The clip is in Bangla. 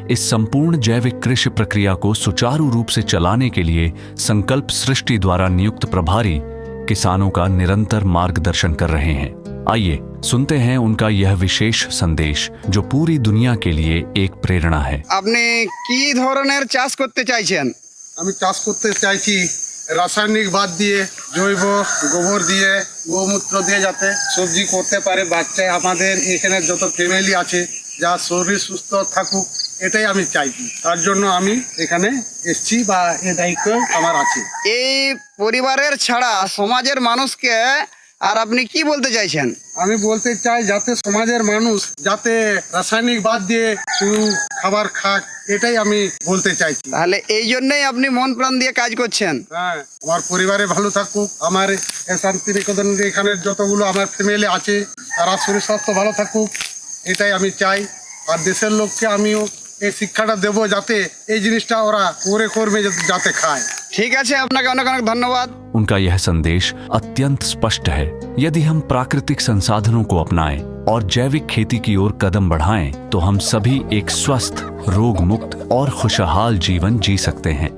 इस संपूर्ण जैविक कृषि प्रक्रिया को सुचारू रूप से चलाने के लिए संकल्प सृष्टि द्वारा नियुक्त प्रभारी किसानों का निरंतर मार्गदर्शन कर रहे हैं। आइए सुनते हैं उनका यह विशेष संदेश जो पूरी दुनिया के लिए एक प्रेरणा है। আপনি কি ধরনের চাষ করতে চাইছেন? আমি চাষ করতে চাইছি রাসায়নিক বাদ দিয়ে জৈব গোবর দিয়ে গোমূত্র দিয়ে যাতে সবজি করতে পারে বাচ্চা আমাদের এখানে যত ফ্যামিলি আছে যা শরীর সুস্থ থাকুক এটাই আমি চাইছি। তার জন্য আমি এখানে এসেছি বা এই দায়িত্ব আমার আছে। এই পরিবারের ছাড়া সমাজের মানুষকে আর আপনি কি বলতে চাইছেন? আমি বলতে চাই যাতে সমাজের মানুষ যাতে রাসায়নিক বাদ দিয়ে শুধু খাবার খাক এটাই আমি বলতে চাইছি। তাহলে এই জন্যই আপনি মন প্রাণ দিয়ে কাজ করছেন। হ্যাঁ, আমার পরিবারে ভালো থাকুক, আমার এই শান্তিনিকেতন এখানে যতগুলো আমার ফ্যামিলি আছে তারা শরীর স্বাস্থ্য ভালো থাকুক এটাই আমি চাই। আর দেশের লোককে আমিও এই শিক্ষাটা দেবো যাতে এই জিনিসটা ওরা করে করবে যাতে খায়। ঠিক আছে, আপনাকে অনেক অনেক ধন্যবাদ। उनका यह संदेश अत्यंत स्पष्ट है। यदि हम प्राकृतिक संसाधनों को अपनाएं और जैविक खेती की ओर कदम बढ़ाएं, तो हम सभी एक स्वस्थ, रोग मुक्त और खुशहाल जीवन जी सकते हैं।